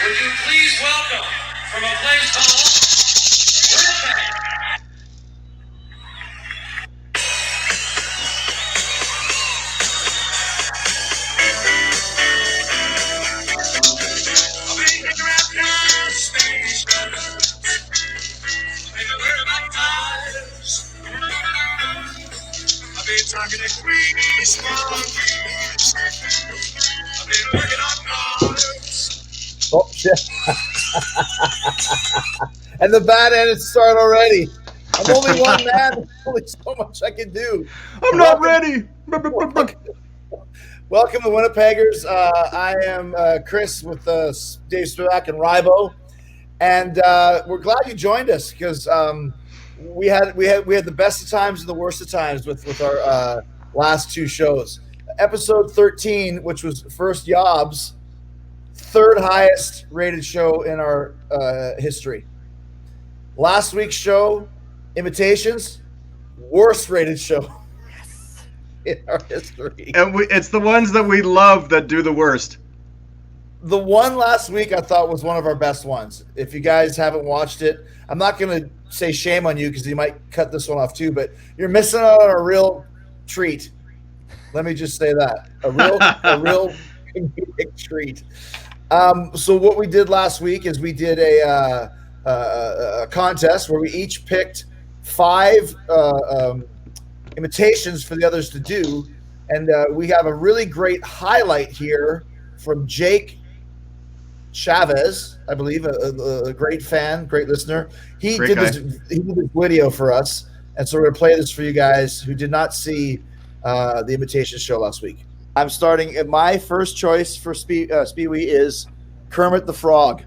Would you please welcome from a place called Winnipeg? I've been here at the station. I've been learning about times. I've been talking to grease monkeys. I've been working on cars. Oh, shit. And the bad end has started already. I'm only one man. There's only so much I can do. I'm not ready. Welcome to Winnipeggers. I am Chris with Dave Spivak and Rybo. And we're glad you joined us because we had the best of times and the worst of times with our last two shows. Episode 13, which was First Yobs, third highest rated show in our history. Last week's show, Imitations, worst rated show in our history. And it's the ones that we love that do the worst. The one last week I thought was one of our best ones. If you guys haven't watched it, I'm not going to say shame on you because you might cut this one off too, but you're missing out on a real treat. Let me just say that. A real comedic treat. So what we did last week is we did a contest where we each picked 5 imitations for the others to do, and we have a really great highlight here from Jake Chavez, I believe, a great fan, great listener. He did this video for us, and so we're going to play this for you guys who did not see the Imitation Show last week. I'm starting. My first choice for Speewee is Kermit the Frog.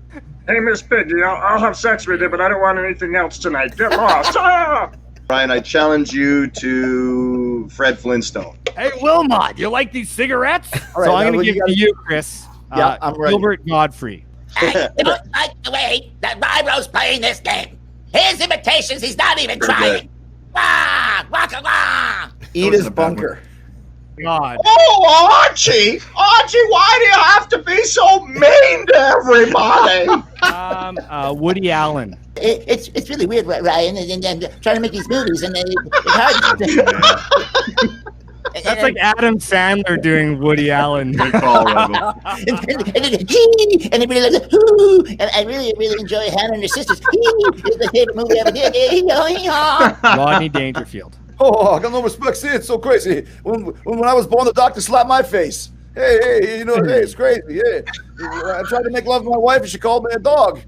Hey, Miss Piggy, I'll have sex with you, but I don't want anything else tonight. Get lost. Ryan, I challenge you to Fred Flintstone. Hey, Wilmot, you like these cigarettes? All right, so I'm now going to give to you, Chris. Yeah, I'm ready. Gilbert Godfrey. I don't like the way that Rybo's playing this game. His imitations, he's not even trying. Wah, waka, wah. Eat his bunker. God. Oh, Archie, why do you have to be so mean to everybody? Woody Allen. It's really weird, Ryan, and trying to make these movies, and it's hard to... That's like Adam Sandler doing Woody Allen. Good call, Rybo. And they really like, ooh, and I really, really enjoy Hannah and her sisters. It's my favorite movie ever did. Rodney Dangerfield. Oh, I got no respect. See, it's so crazy. When I was born, the doctor slapped my face. Hey, hey, it's crazy. Yeah, I tried to make love to my wife, and she called me a dog.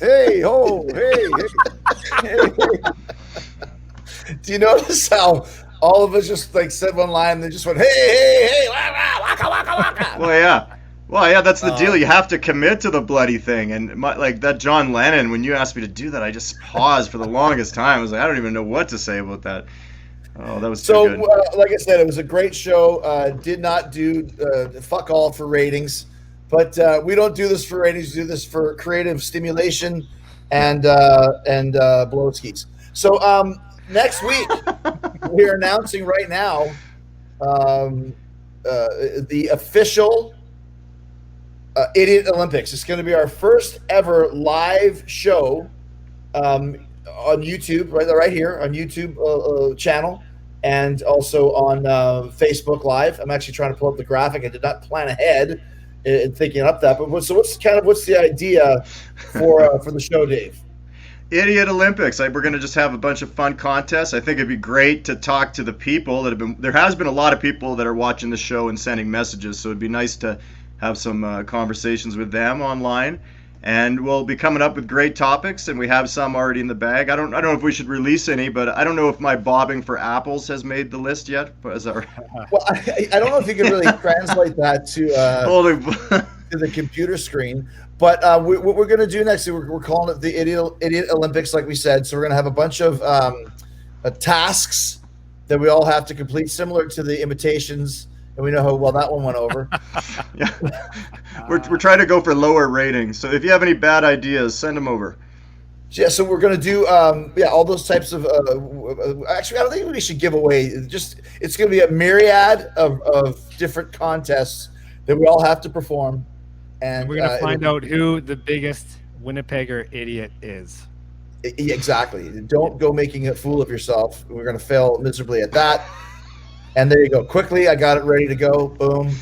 Hey, hey. Do you notice how all of us just like said one line and they just went, hey, waka, waka, waka. Well, yeah, that's the deal. You have to commit to the bloody thing. And like that John Lennon, when you asked me to do that, I just paused for the longest time. I was like, I don't even know what to say about that. Oh, that was so good. Like I said, it was a great show. Did not do fuck all for ratings, but we don't do this for ratings. We do this for creative stimulation and blow skis. So next week we're announcing right now the official Idiot Olympics. It's going to be our first ever live show on YouTube, right here on YouTube channel, and also on Facebook Live. I'm actually trying to pull up the graphic. I did not plan ahead in thinking up that. But what's the idea for the show, Dave? Idiot Olympics. We're going to just have a bunch of fun contests. I think it'd be great to talk to the people that have been. There has been a lot of people that are watching the show and sending messages, so it'd be nice to have some conversations with them online. And we'll be coming up with great topics, and we have some already in the bag. I don't know if we should release any, but I don't know if my bobbing for apples has made the list yet. But is that right? Well, I don't know if you can really translate that to the computer screen. But what we're going to do next, we're calling it the Idiot Olympics, like we said. So we're going to have a bunch of tasks that we all have to complete, similar to the imitations. And we know how well that one went over. Yeah. We're trying to go for lower ratings. So if you have any bad ideas, send them over. Yeah, so we're going to do all those types of actually, I don't think we should give away. It's going to be a myriad of different contests that we all have to perform. And we're gonna find out who the biggest Winnipegger idiot is. Exactly. Don't go making a fool of yourself. We're going to fail miserably at that. And there you go. Quickly, I got it ready to go. Boom.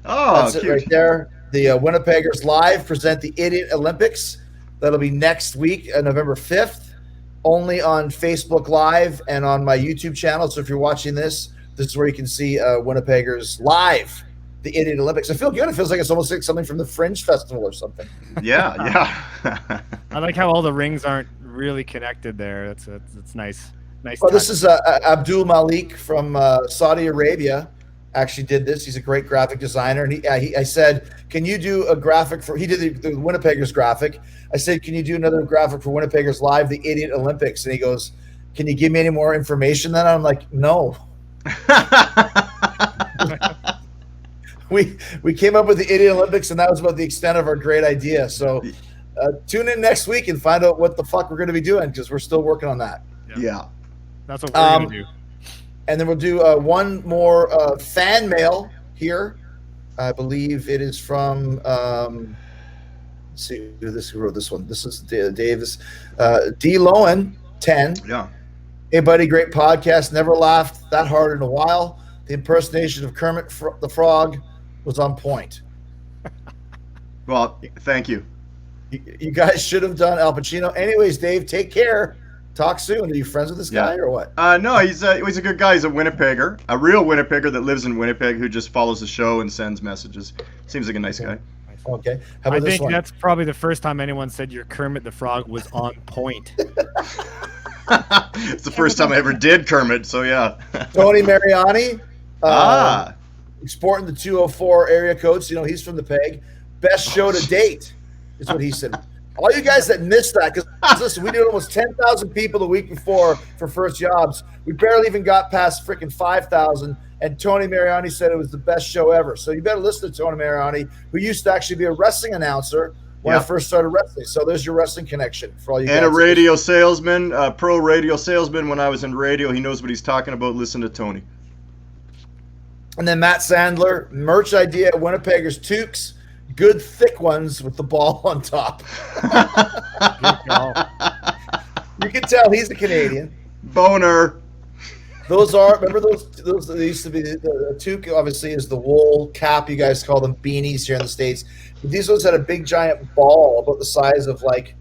Oh, that's cute. it right there. The Winnipeggers Live present the Idiot Olympics. That'll be next week, November 5th, only on Facebook Live and on my YouTube channel. So if you're watching this is where you can see Winnipeggers Live, the Idiot Olympics. I feel good. It feels like it's almost like something from the Fringe Festival or something. Yeah. I like how all the rings aren't really connected there. It's nice. Nice. Well, this is Abdul Malik from Saudi Arabia. Actually did this. He's a great graphic designer. And I said, can you do a graphic for, he did the Winnipeggers graphic. I said, can you do another graphic for Winnipeggers Live, the Idiot Olympics? And he goes, can you give me any more information then? I'm like, no. We came up with the Idiot Olympics, and that was about the extent of our great idea. So tune in next week and find out what the fuck we're going to be doing, because we're still working on that. Yeah. That's what we're going to do. And then we'll do one more fan mail here. I believe it is from, let's see who wrote this one. This is Davis. D. Lowen, 10. Yeah. Hey, buddy, great podcast. Never laughed that hard in a while. The impersonation of Kermit the Frog was on point. Well, thank you. You guys should have done Al Pacino. Anyways, Dave, take care. Talk soon. Are you friends with this guy or what? No, he's a good guy. He's a Winnipegger, a real Winnipegger that lives in Winnipeg who just follows the show and sends messages. Seems like a nice guy. Okay. How about I this think one? that's probably the first time anyone said your Kermit the Frog was on point. It's the first time I ever did Kermit, so yeah. Tony Mariani. Sporting the 204 area code, so he's from the Peg. Best show to date is what he said. All you guys that missed that, because listen, we did almost 10,000 people the week before for First Jobs. We barely even got past freaking 5,000, and Tony Mariani said it was the best show ever. So you better listen to Tony Mariani, who used to actually be a wrestling announcer when I first started wrestling. So there's your wrestling connection for all you guys. And a radio salesman, pro radio salesman when I was in radio. He knows what he's talking about. Listen to Tony. And then Matt Sandler, merch idea, Winnipeggers toques, good thick ones with the ball on top. You can tell he's a Canadian. Boner. Those are, remember those they used to be, the toque obviously is the wool cap. You guys call them beanies here in the States. But these ones had a big giant ball about the size of like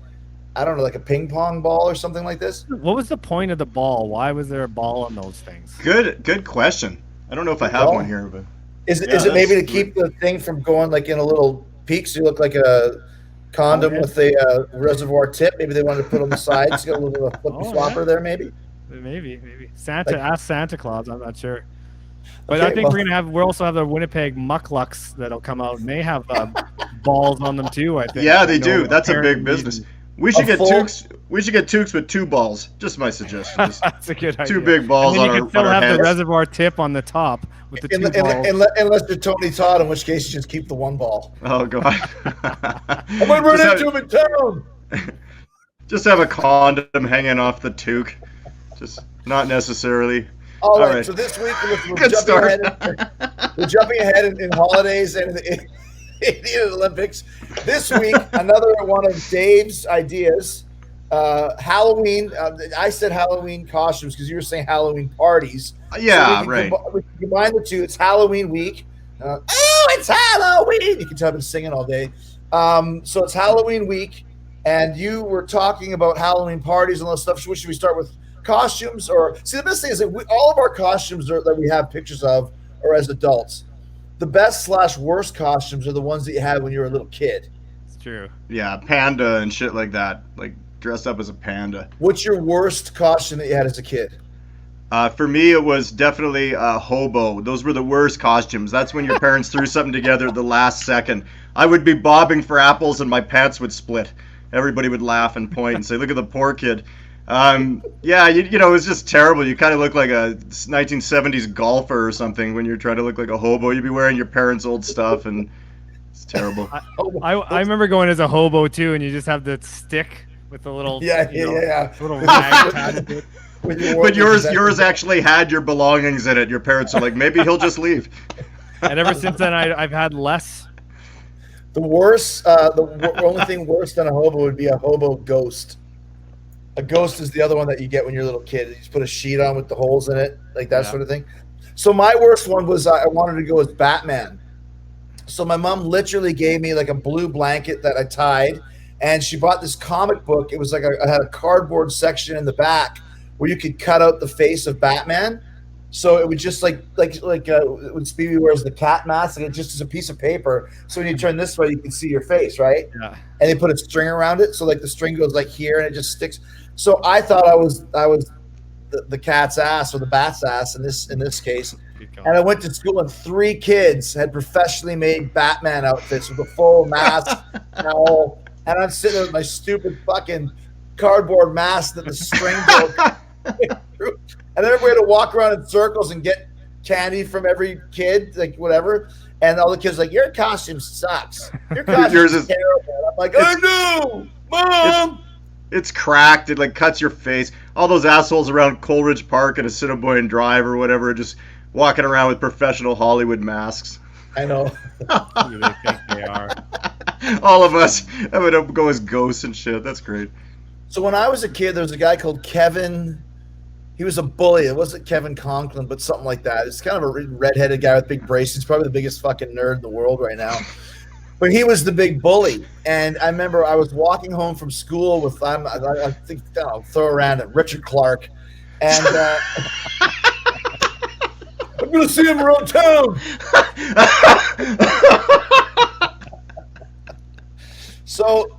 a ping pong ball or something like this. What was the point of the ball? Why was there a ball on those things? Good question. I don't know if I have one here, but is it maybe to keep the thing from going like in a little peak, so you look like a condom with a reservoir tip? Maybe they wanted to put on the sides. It's got a little bit of a flippy flopper there, maybe. Maybe ask Santa Claus. I'm not sure, but I think we'll also have the Winnipeg Mucklucks that'll come out, and they have balls on them too. I think. Yeah, they do. That's a big business. We should get toques. We should get toques with 2 balls. Just my suggestion. That's a good idea. 2 big balls and then on you our can still heads. have the reservoir tip on the top with the 2 balls. Unless you're Tony Todd, in which case you just keep the 1 ball. Oh God! I'm gonna run into him in town. Just have a condom hanging off the toque. Just not necessarily. All right. So this week we're jumping ahead in holidays and in the Idiot Olympics. This week, another one of Dave's ideas. Halloween. I said Halloween costumes because you were saying Halloween parties. Yeah, so right. We can combine the two. It's Halloween week. It's Halloween. You can tell I've been singing all day. So it's Halloween week, and you were talking about Halloween parties and all that stuff. Should we start with costumes? Or see, the best thing is that all of our costumes that we have pictures of are as adults. The best / worst costumes are the ones that you had when you were a little kid. It's true. Yeah, panda and shit like that. Like dressed up as a panda. What's your worst costume that you had as a kid? For me, it was definitely hobo. Those were the worst costumes. That's when your parents threw something together at the last second. I would be bobbing for apples and my pants would split. Everybody would laugh and point and say, "Look at the poor kid." Yeah, you know, it was just terrible. You kind of look like a 1970s golfer or something when you're trying to look like a hobo. You'd be wearing your parents' old stuff, and it's terrible. I remember going as a hobo too, and you just have the stick with the little little rag attached to it. But yours actually had your belongings in it. Your parents are like, maybe he'll just leave. And ever since then, I've had less. The worst, only thing worse than a hobo would be a hobo ghost. A ghost is the other one that you get when you're a little kid. You just put a sheet on with the holes in it, like that sort of thing. So my worst one was I wanted to go as Batman. So my mom literally gave me like a blue blanket that I tied, and she bought this comic book. It was like I had a cardboard section in the back where you could cut out the face of Batman. So it would just like when Speedy wears the cat mask, and it just is a piece of paper. So when you turn this way, you can see your face, right? Yeah. And they put a string around it, so like the string goes like here, and it just sticks. So I thought I was the cat's ass or the bat's ass in this case. And I went to school, and 3 kids had professionally made Batman outfits with a full mask, cowl, and I'm sitting there with my stupid fucking cardboard mask that the string broke. And then everybody had to walk around in circles and get candy from every kid, like whatever. And all the kids were like, your costume sucks. Your costume is terrible. I'm like, I know, Mom. It's cracked. It like cuts your face. All those assholes around Coleridge Park and Assiniboine Drive or whatever, just walking around with professional Hollywood masks. I know. Who do they think they are? All of us having to go as ghosts and shit. That's great. So when I was a kid, there was a guy called Kevin. He was a bully. It wasn't Kevin Conklin, but something like that. It's kind of a redheaded guy with big braces. He's probably the biggest fucking nerd in the world right now. But he was the big bully. And I remember I was walking home from school with, I think, I'll throw around at Richard Clark. And I'm going to see him around town. So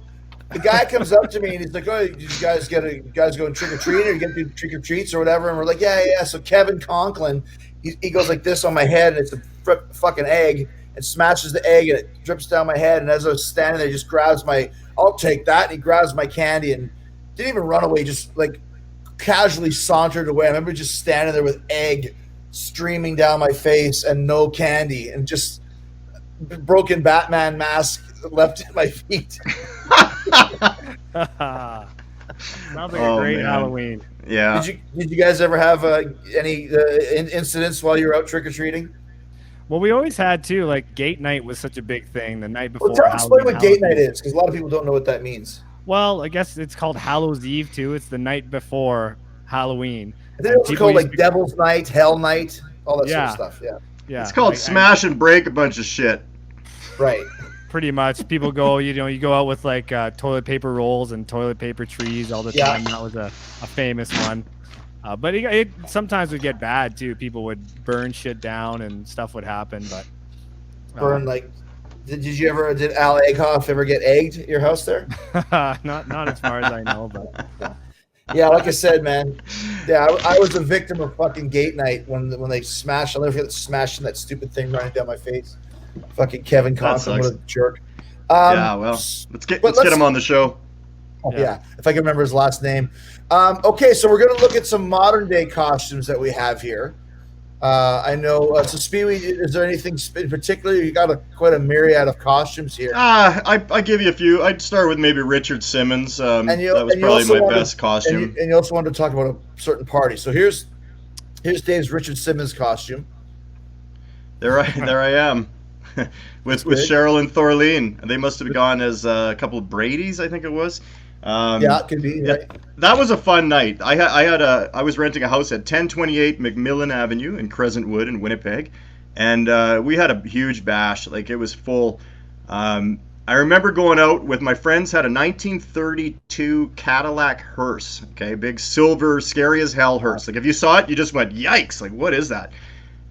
the guy comes up to me and he's like, "Oh, you guys going trick or treating, or you get to do trick or treats or whatever?" And we're like, "Yeah." So Kevin Conklin, he goes like this on my head, and it's a fucking egg, and smashes the egg, and it drips down my head. And as I was standing there, he just grabs I'll take that, and he grabs my candy and didn't even run away, just like casually sauntered away. I remember just standing there with egg streaming down my face and no candy, and just broken Batman mask left at my feet. Sounds like a great Halloween. Yeah. Did you guys ever have any incidents while you were out trick or treating? Well, we always had too. Like gate night was such a big thing the night before. Well, explain what gate night is, because a lot of people don't know what that means. Well, I guess it's called Hallows Eve too. It's the night before Halloween. I think it's called like Devil's Night, Hell Night, all that sort of stuff. Yeah. Yeah. It's called smash and break a bunch of shit. Right. Pretty much. People go, you go out with like toilet paper rolls and toilet paper trees all the time. That was a famous one. But it sometimes would get bad too. People would burn shit down and stuff would happen. But burn like, did Al Egghoff ever get egged at your house there? not as far as I know, but yeah, like I said, man. Yeah, I was a victim of fucking gate night when they smashed. I'll never forget smashing that stupid thing running down my face. Fucking Kevin Conklin, what a jerk. Yeah, well, let's get him on the show. Oh, yeah, if I can remember his last name. Okay, so we're going to look at some modern day costumes that we have here. I know. So, Speedy, is there anything in particular? You got quite a myriad of costumes here. I give you a few. I'd start with maybe Richard Simmons. That was probably my best costume. And you also wanted to talk about a certain party. So here's Dave's Richard Simmons costume. There I am. with Cheryl and Thorleen. They must have gone as a couple of Brady's, I think it was. Yeah, it could be. Right. That was a fun night. I was renting a house at 1028 McMillan Avenue in Crescentwood in Winnipeg, and we had a huge bash. Like, it was full. I remember going out with my friends. Had a 1932 Cadillac hearse. Okay, big silver, scary as hell hearse. Like, if you saw it, you just went, "Yikes!" Like, what is that?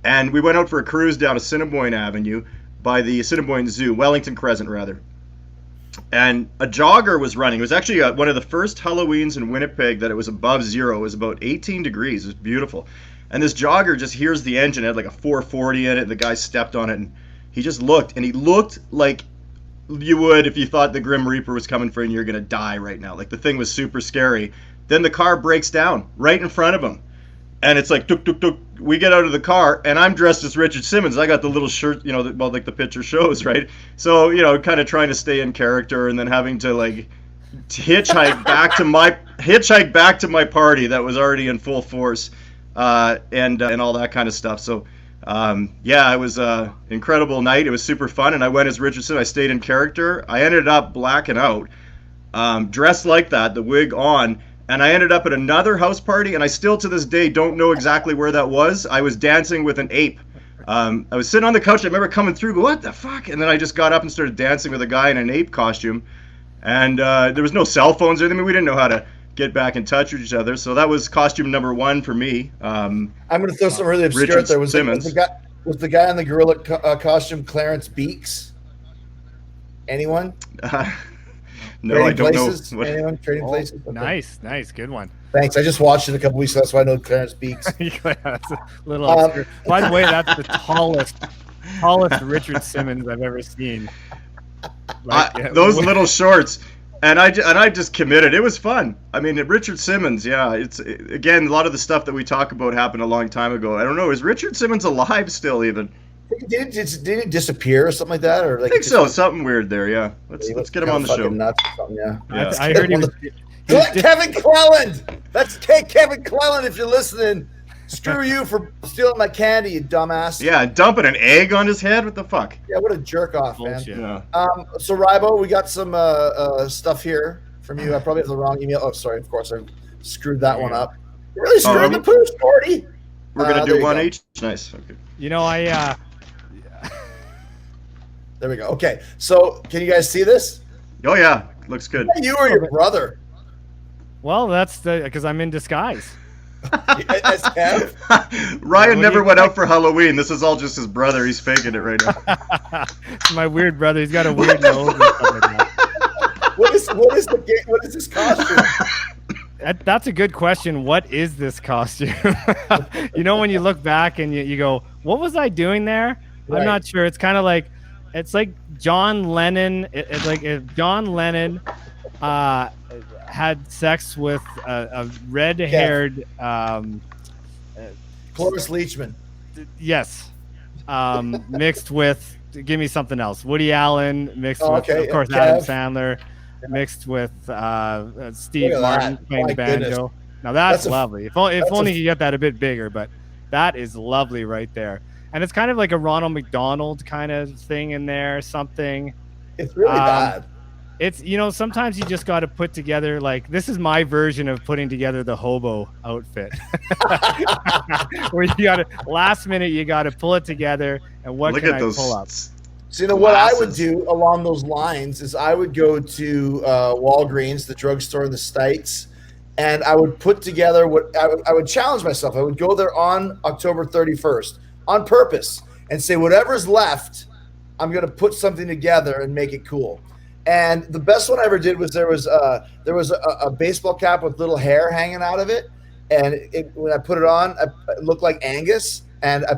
And we went out for a cruise down Assiniboine Avenue by the Assiniboine Zoo, Wellington Crescent rather. And a jogger was running. It was actually one of the first Halloweens in Winnipeg that it was above zero. It was about 18 degrees. It was beautiful. And this jogger just hears the engine. It had like a 440 in it. The guy stepped on it, and he just looked. And he looked like you would if you thought the Grim Reaper was coming for you and you're going to die right now. Like, the thing was super scary. Then the car breaks down right in front of him. And it's like, tuk, tuk, tuk. We get out of the car, and I'm dressed as Richard Simmons. I got the little shirt, like the picture shows, right? So, kind of trying to stay in character, and then having to like hitchhike back to my party that was already in full force, and all that kind of stuff. So Yeah, it was an incredible night. It was super fun, and I went as Richard Simmons. I stayed in character. I ended up blacking out, dressed like that, the wig on, and I ended up at another house party, and I still to this day don't know exactly where that was. I was dancing with an ape. I was sitting on the couch. I remember coming through, go, what the fuck? And then I just got up and started dancing with a guy in an ape costume. And there was no cell phones or anything. We didn't know how to get back in touch with each other. So that was costume number one for me. I'm going to throw something really obscure Richard out there. Was Simmons. the guy in the gorilla costume Clarence Beeks? Anyone? No, Trading I don't Places? know. What... Anyone? Trading Places? Okay. Nice, good one. Thanks. I just watched it a couple weeks ago. That's why I know Clarence Beeks. Yeah, that's a little obscure. By the way, that's the tallest Richard Simmons I've ever seen. Those little shorts, and I just committed. It was fun. I mean, Richard Simmons, yeah. Again, a lot of the stuff that we talk about happened a long time ago. I don't know. Is Richard Simmons alive still? Even Did he disappear or something like that? Or like I think so. Something weird there. Yeah. Let's get him on the show. Nuts or something, yeah. I heard he was. Kevin Cleland. That's Kevin Cleland. If you're listening, screw you for stealing my candy, you dumbass. Yeah, dumping an egg on his head. What the fuck? Yeah, what a jerk off, man. Yeah. So Rybo, we got some stuff here from you. I probably have the wrong email. Oh, sorry. Of course, I screwed that one up. You really screwed the pooch, Gordy. We're gonna do one each. Nice. Okay. There we go. Okay, so can you guys see this? Oh yeah, looks good. You or your brother? Well, that's because I'm in disguise. As Kev? Ryan never went out for Halloween. This is all just his brother. He's faking it right now. It's my weird brother. He's got a weird nose. And stuff like that. What is this costume? That's a good question. What is this costume? When you look back and you go, what was I doing there? Right. I'm not sure. It's kind of like, it's like John Lennon. It's like if John Lennon had sex with a red-haired Cloris Leachman. Yes. Mixed with, give me something else. Woody Allen mixed with, of course, Kev. Adam Sandler, mixed with Steve Martin playing the banjo. Goodness. Now that's lovely. If only you get that a bit bigger, but that is lovely right there. And it's kind of like a Ronald McDonald kind of thing in there, something. It's really bad. It's, sometimes you just got to put together, like, this is my version of putting together the hobo outfit. Where you got to, last minute, you got to pull it together, and what can I pull up? So, what I would do along those lines is I would go to Walgreens, the drugstore in the States, and I would put together I would challenge myself. I would go there on October 31st on purpose and say, whatever's left, I'm going to put something together and make it cool. And the best one I ever did was there was a baseball cap with little hair hanging out of it, and when I put it on, it looked like Angus. And I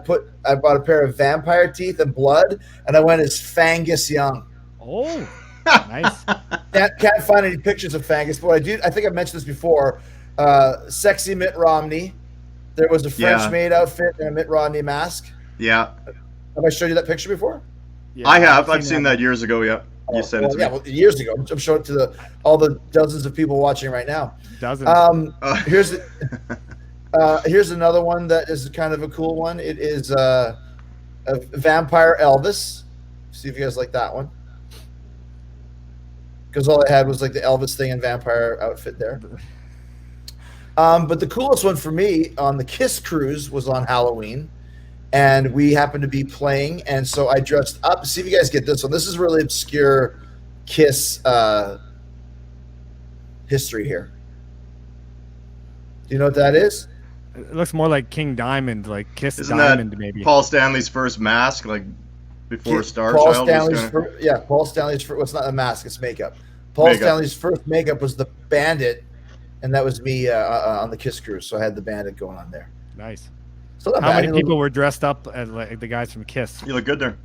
bought a pair of vampire teeth and blood, and I went as Fangus Young. Oh, nice. Can't find any pictures of Fangus, but I think I've mentioned this before. Sexy Mitt Romney. There was a French maid outfit and a Mitt Romney mask. Yeah. Have I showed you that picture before? Yeah, I have. I've seen that years ago. Yeah. You said it to me. Well, years ago. I'm showing it to all the dozens of people watching right now. Dozens. Here's another one that is kind of a cool one. It is a vampire Elvis. See if you guys like that one. Because all I had was like the Elvis thing and vampire outfit there. But the coolest one for me on the Kiss cruise was on Halloween. And we happened to be playing, and so I dressed up. See if you guys get this one. This is really obscure Kiss history here. Do you know what that is? It looks more like King Diamond, like Kiss Isn't Diamond, that maybe. Paul Stanley's first mask, like before Star Paul Child? Stanley's Paul Stanley's first. Well, it's not a mask; it's makeup. Stanley's first makeup was the Bandit, and that was me on the Kiss cruise. So I had the Bandit going on there. Nice. So how many people were dressed up as like the guys from Kiss? You look good there.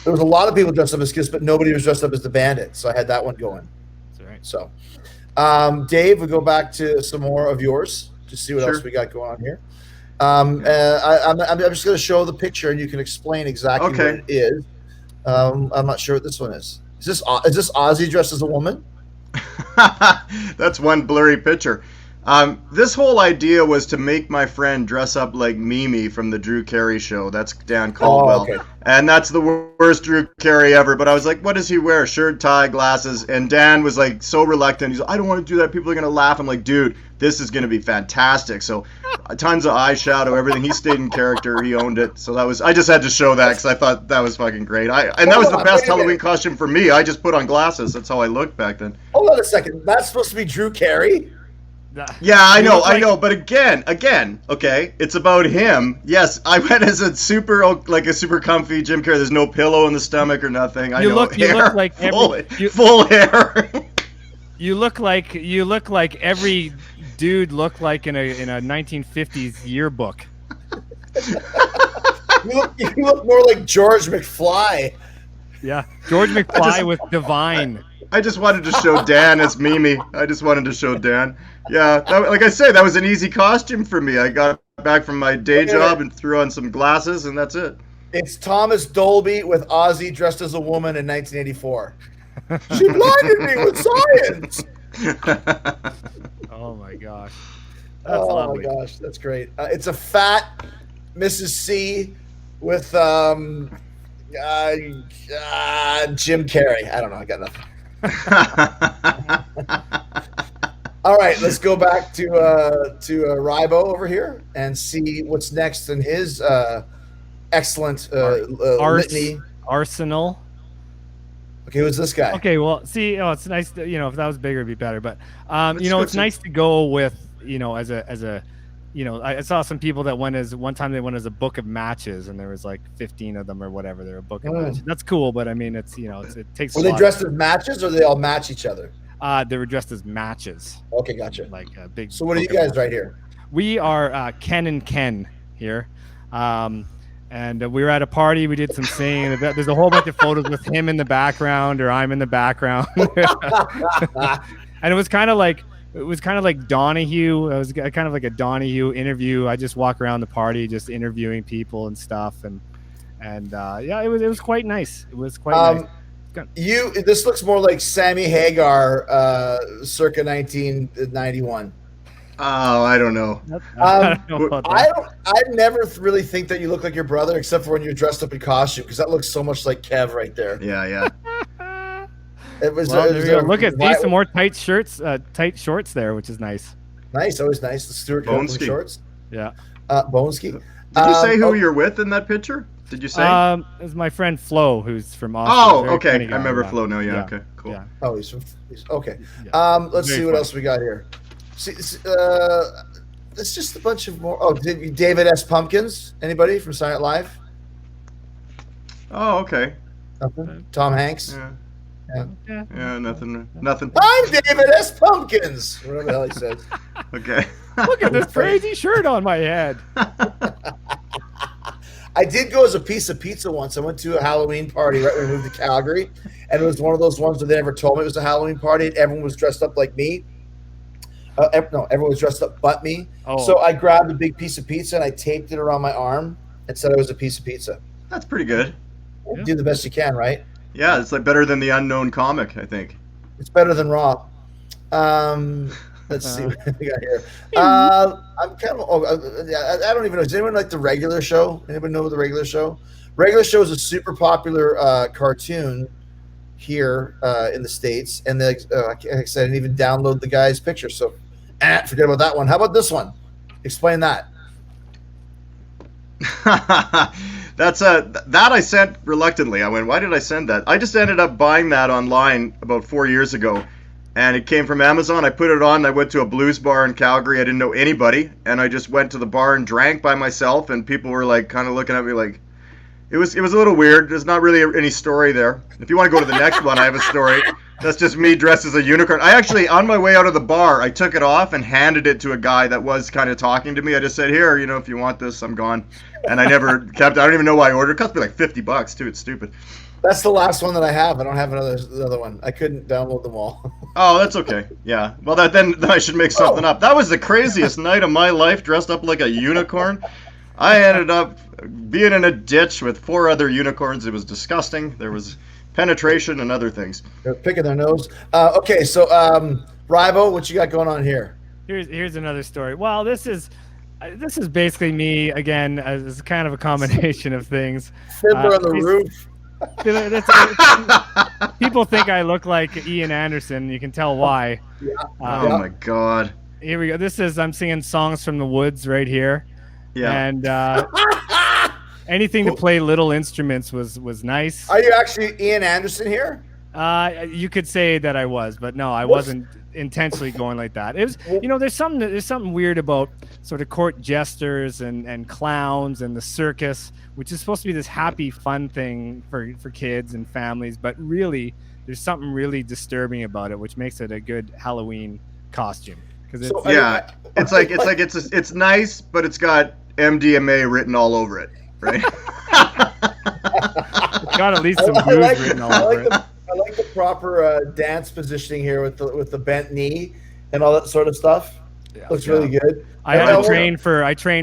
There was a lot of people dressed up as Kiss, but nobody was dressed up as the Bandit. So I had that one going. That's right. So, Dave, we'll go back to some more of yours to see what else we got going on here. I'm just going to show the picture, and you can explain exactly what it is. I'm not sure what this one is. Is this Ozzy dressed as a woman? That's one blurry picture. This whole idea was to make my friend dress up like Mimi from the Drew Carey show. That's Dan Caldwell. okay. And that's the worst Drew Carey ever. But I was like, what does he wear? Shirt, tie, glasses. And Dan was like so reluctant. He's like, I don't want to do that. People are going to laugh. I'm like, dude, this is going to be fantastic. So tons of eyeshadow, everything. He stayed in character. He owned it. So I just had to show that because I thought that was fucking great. And that was the best Halloween costume for me. I just put on glasses. That's how I looked back then. Hold on a second. That's supposed to be Drew Carey? Yeah, I know, but again, okay, it's about him. Yes, I went as a super comfy Jim Carrey. There's no pillow in the stomach or nothing. You look like full hair. You look like every dude looked like in a 1950s yearbook. You look more like George McFly. Yeah, George McFly with Divine. I just wanted to show Dan as Mimi. I just wanted to show Dan. Yeah, like I say, that was an easy costume for me. I got back from my day job and threw on some glasses, and that's it. It's Thomas Dolby with Ozzy dressed as a woman in 1984. She blinded me with science. Oh my gosh. That's lovely. My gosh, that's great. It's a fat Mrs. C with Jim Carrey. I don't know. I got nothing. All right, let's go back to Rybo over here and see what's next in his excellent litany. Arsenal. Okay, who's this guy? Okay, well, see, it's nice to, if that was bigger, it'd be better. But it's nice to go with, as a I saw some people that went as a book of matches, and there was like 15 of them or whatever. They're a book of matches. That's cool, but I mean, it takes. Were they dressed as matches, or they all match each other? They were dressed as matches. Okay, gotcha. Like a big. So what are you guys right here? We are Ken and Ken here, and we were at a party. We did some singing. There's a whole bunch of photos with him in the background, or I'm in the background, and it was kind of like. It was kind of like Donahue. It was kind of like a Donahue interview. I just walk around the party, just interviewing people and stuff, and yeah, it was quite nice. It was quite nice. This looks more like Sammy Hagar, circa 1991. Oh, I don't know. I don't know about that. I never really think that you look like your brother, except for when you're dressed up in costume, because that looks so much like Kev right there. Yeah. It was. Look at these some more tight shorts there, which is nice. Nice, always nice. The Stuart Copeland shorts. Yeah. Boneski. Did you say who you're with in that picture? Did you say? It's my friend Flo, who's from Austin. Oh, okay. I remember Flo now. Yeah. Okay. Cool. Yeah. Oh, he's okay. Yeah. Let's see what else we got here. It's just a bunch of more. Oh, David S. Pumpkins. Anybody from Silent Live? Oh, okay. Nothing. Tom Hanks. Yeah, nothing. I'm David S. Pumpkins. Whatever the hell he says. Okay. Look at this crazy shirt on my head. I did go as a piece of pizza once. I went to a Halloween party right when we moved to Calgary, and it was one of those ones where they never told me it was a Halloween party, and everyone was dressed up like me. Everyone was dressed up but me. Oh. So I grabbed a big piece of pizza and I taped it around my arm and said it was a piece of pizza. That's pretty good. Do the best you can, right? Yeah, it's like better than the unknown comic, I think. It's better than Raw. Let's see what we got here. I'm kind of. I don't even know. Does anyone like the Regular Show? Anyone know the Regular Show? Regular Show is a super popular cartoon here in the States, and like I said, I didn't even download the guy's picture. So, forget about that one. How about this one? Explain that. That I sent reluctantly. I went, why did I send that? I just ended up buying that online about 4 years ago, and it came from Amazon. I put it on. I went to a blues bar in Calgary. I didn't know anybody, and I just went to the bar and drank by myself, and people were like kind of looking at me like it was a little weird. There's not really any story there. If you want to go to the next one, I have a story. That's just me dressed as a unicorn. I actually, on my way out of the bar, I took it off and handed it to a guy that was kind of talking to me. I just said, here, if you want this, I'm gone. And I never kept it. I don't even know why I ordered. It cost me like $50 too. It's stupid. That's the last one that I have. I don't have another one. I couldn't download them all. Oh, that's okay. Yeah. Well, then I should make something up. That was the craziest night of my life, dressed up like a unicorn. I ended up being in a ditch with 4 other unicorns. It was disgusting. There was penetration and other things. They're picking their nose. Okay, so Rybo, what you got going on here? Here's another story. Well, this is basically me again, as kind of a combination of things. Fiddler on the roof. People think I look like Ian Anderson. You can tell why. Oh my God. Here we go. I'm singing songs from the woods right here. Yeah. And anything to play little instruments was nice. Are you actually Ian Anderson here? You could say that I was, but no, I wasn't intentionally going like that. It was, there's something weird about sort of court jesters and clowns and the circus, which is supposed to be this happy, fun thing for kids and families, but really, there's something really disturbing about it, which makes it a good Halloween costume. It's nice, but it's got MDMA written all over it, right? It's got at least some booze written all over it. I like the proper dance positioning here with the bent knee and all that sort of stuff. Yeah, looks really good. I trained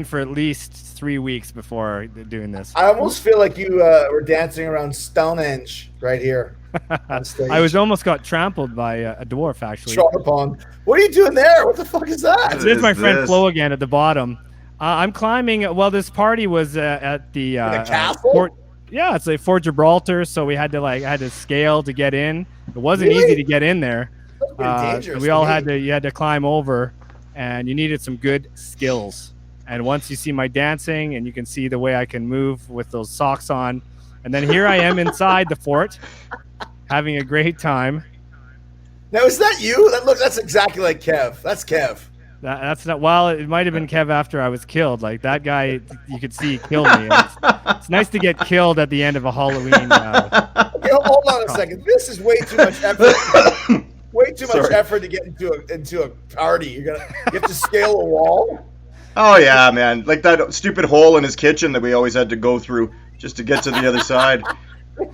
for at least 3 weeks before doing this. I almost feel like you were dancing around Stonehenge right here on stage. I almost got trampled by a dwarf, actually. Trod upon. What are you doing there? What the fuck is that? There's my friend Flo again at the bottom. I'm climbing. Well, this party was at the castle. Yeah, it's like Fort Gibraltar, so I had to scale to get in. It wasn't easy to get in there. Dangerous. You had to climb over, and you needed some good skills. And once you see my dancing, and you can see the way I can move with those socks on, and then here I am inside the fort, having a great time. Now, is that you? That's exactly like Kev. That's Kev. That's not. Well, it might have been Kev after I was killed. Like that guy, you could see killed me. It's nice to get killed at the end of a Halloween. Okay, hold on a second. This is way too much effort. Way too much effort to get into a party. You have to scale a wall. Oh yeah, man! Like that stupid hole in his kitchen that we always had to go through just to get to the other side.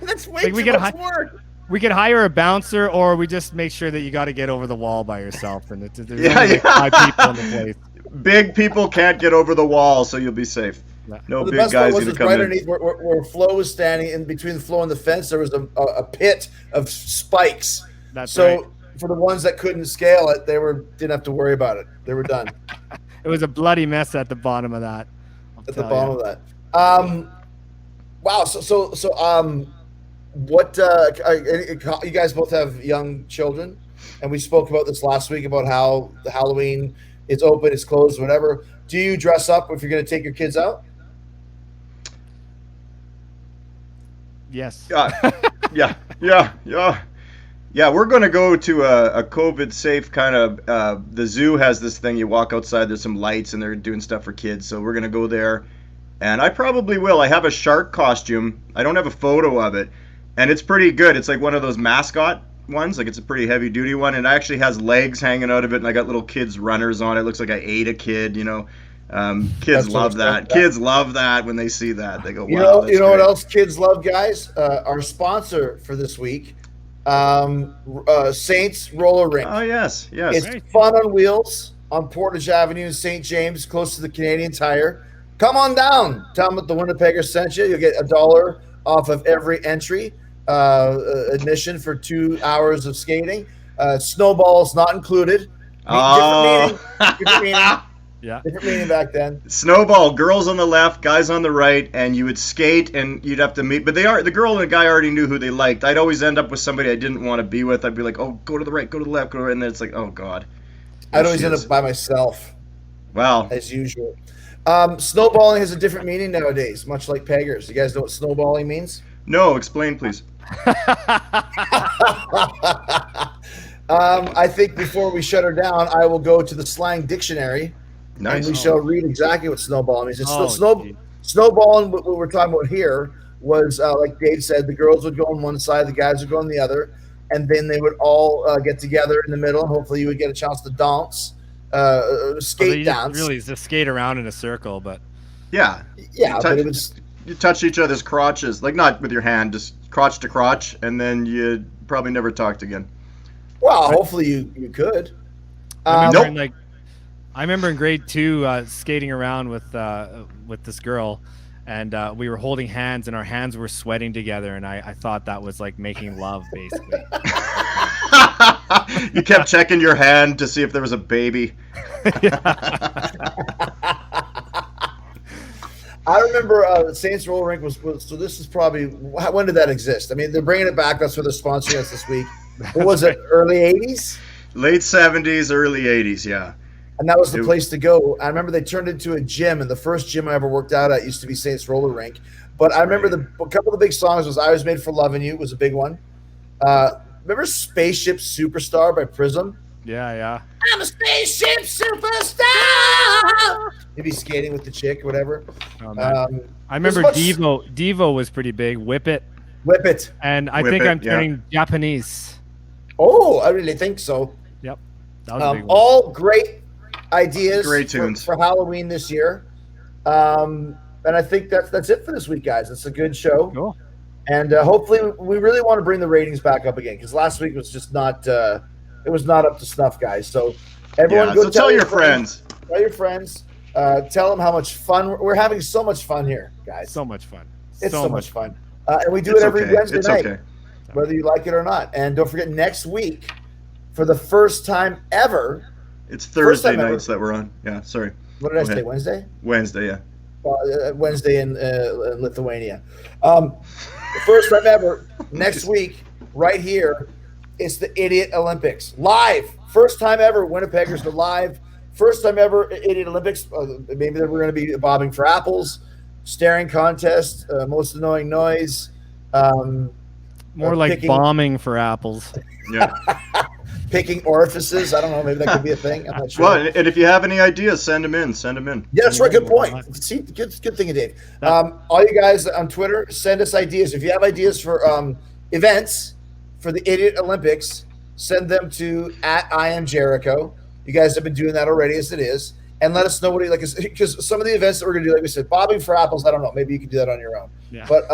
That's way too much work. We could hire a bouncer, or we just make sure that you got to get over the wall by yourself. And there's only 5 people in the place. Big people can't get over the wall, so you'll be safe. No big guys need to come right in. Underneath where Flo was standing, in between Flo and the fence, there was a pit of spikes. That's so right. For the ones that couldn't scale it, didn't have to worry about it. They were done. It was a bloody mess at the bottom of that. At the bottom of that. Wow. So what you guys both have young children, and we spoke about this last week about how the Halloween is open, it's closed, whatever. Do you dress up if you're going to take your kids out? Yes. Yeah. We're going to go to a COVID safe kind of the zoo has this thing, you walk outside, there's some lights and they're doing stuff for kids, so we're going to go there. And I probably will. I have a shark costume. I don't have a photo of it. And it's pretty good. It's like one of those mascot ones. Like it's a pretty heavy duty one. And it actually has legs hanging out of it. And I got little kids runners on it. It looks like I ate a kid, Kids love that. Kids love that when they see that. They go, wow. You know what else kids love, guys? Our sponsor for this week, Saints Roller Rink. Oh, yes. It's fun on wheels on Portage Avenue in St. James, close to the Canadian Tire. Come on down. Tell them that the Winnipeggers sent you. You'll get $1 off of every entry, admission for 2 hours of skating. Snowballs not included. Different meaning. Yeah. Different meaning back then. Snowball, girls on the left, guys on the right, and you would skate and you'd have to meet. But the girl and the guy already knew who they liked. I'd always end up with somebody I didn't want to be with. I'd be like, oh, go to the right, go to the left, go to the right. And then it's like, oh, God. I'd always end up by myself. Wow. As usual. Snowballing has a different meaning nowadays, much like peggers. You guys know what snowballing means? No, explain, please. I think before we shut her down, I will go to the slang dictionary. Nice. And we shall read exactly what snowballing means. Snowballing, what we're talking about here, was, like Dave said, the girls would go on one side, the guys would go on the other, and then they would all get together in the middle, and hopefully you would get a chance to dance. Skate dance. Really, just skate around in a circle, but yeah, but it was you touch each other's crotches, like not with your hand, just crotch to crotch, and then you probably never talked again. Well, hopefully you could. I remember in grade 2 skating around with this girl, and we were holding hands, and our hands were sweating together, and I thought that was like making love, basically. You kept checking your hand to see if there was a baby. I remember the Saints roller rink was so. This is probably when did that exist? I mean, they're bringing it back. That's where they're sponsoring us this week. What was it? Early '80s. Late 70s, early 80s, yeah. And that was the place to go. I remember they turned it into a gym, and the first gym I ever worked out at used to be Saints roller rink. But I remember a couple of the big songs was "I Was Made for Loving You" was a big one. Remember "Spaceship Superstar" by Prism? Yeah. I'm a spaceship superstar. Maybe skating with the chick, or whatever. Oh, I remember Devo was pretty big. Whip It. And I think I'm turning Japanese. Oh, I really think so. Yep. That was a big one. All great ideas. Great tunes for Halloween this year. And I think that's it for this week, guys. It's a good show. Cool. And hopefully, we really want to bring the ratings back up again because last week was just not. It was not up to snuff, guys. So everyone, go tell your friends. Tell your friends. Tell them how much fun we're having. So much fun here, guys. So much fun. It's so much fun. And we do it every Wednesday night, okay. whether you like it or not. And don't forget, next week, for the first time ever, it's Thursday nights that we're on. Yeah, sorry. What did I say? Wednesday. Wednesday, yeah. Wednesday in Lithuania. First time ever. Next week, right here, it's the Idiot Olympics live. First time ever. Winnipeggers are live. First time ever Idiot Olympics. Maybe we're going to be bobbing for apples, staring contest, most annoying noise. More like bombing for apples. Yeah. Picking orifices. I don't know. Maybe that could be a thing. I'm not sure. Well, and if you have any ideas, send them in. Yeah, that's right. Good point. See, good thinking, Dave. All you guys on Twitter, send us ideas. If you have ideas for events for the Idiot Olympics, send them to @IamJericho. You guys have been doing that already, as it is, and let us know what you like. Because some of the events that we're going to do, like we said, bobbing for apples. I don't know. Maybe you can do that on your own. Yeah. But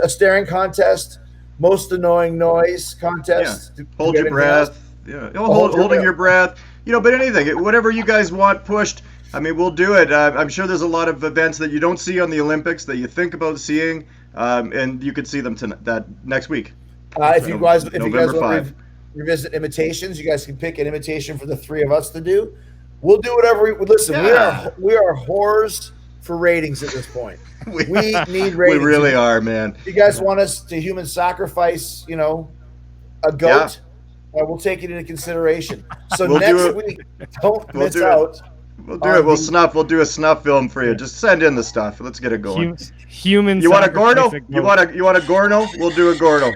a staring contest, most annoying noise contest. Yeah. Hold your breath. Yeah, holding your breath. But anything, whatever you guys want pushed. I mean, we'll do it. I'm sure there's a lot of events that you don't see on the Olympics that you think about seeing, and you could see them that next week. If you guys want to revisit imitations, you guys can pick an imitation for the three of us to do. We'll do whatever. Listen, Yeah. we are whores for ratings at this point. We need ratings. We really are, man. If you guys want us to human sacrifice, a goat, we'll take it into consideration. So next week, don't miss out. We'll do it. We'll do a snuff film for you. Just send in the stuff. Let's get it going. Human. You want a Gordo? You want a Gordo? We'll do a Gordo.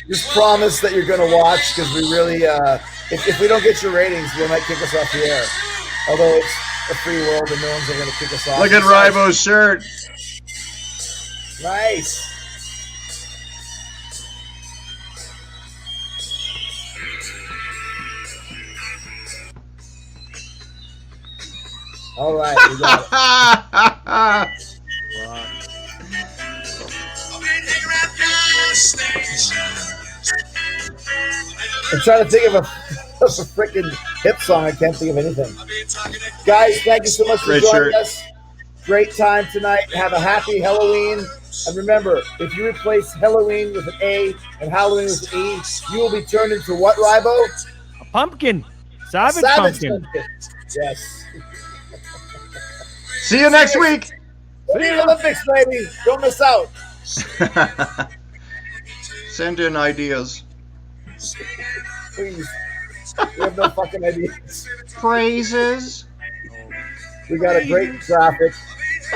Just promise that you're going to watch because we really, if we don't get your ratings, they might kick us off the air. Although it's a free world and no one's going to kick us off. Look at Rybo's shirt. Nice. All right, we got it. I'm trying to think of a freaking hip song. I can't think of anything. Guys, thank you so much for joining us. Great time tonight. Have a happy Halloween. And remember, if you replace Halloween with an A and Halloween with an E, you will be turned into what, Rybo? A pumpkin. Savage pumpkin. Yes. See you next week. See you Olympics, baby. Don't miss out. Send in ideas. Please. We have no fucking ideas. Phrases. We got a great graphic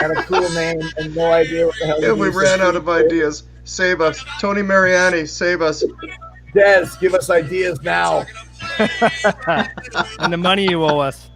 and a cool name and no idea what the hell. Yeah, we ran out of ideas. Save us. Tony Mariani, save us. Des, give us ideas now. And the money you owe us.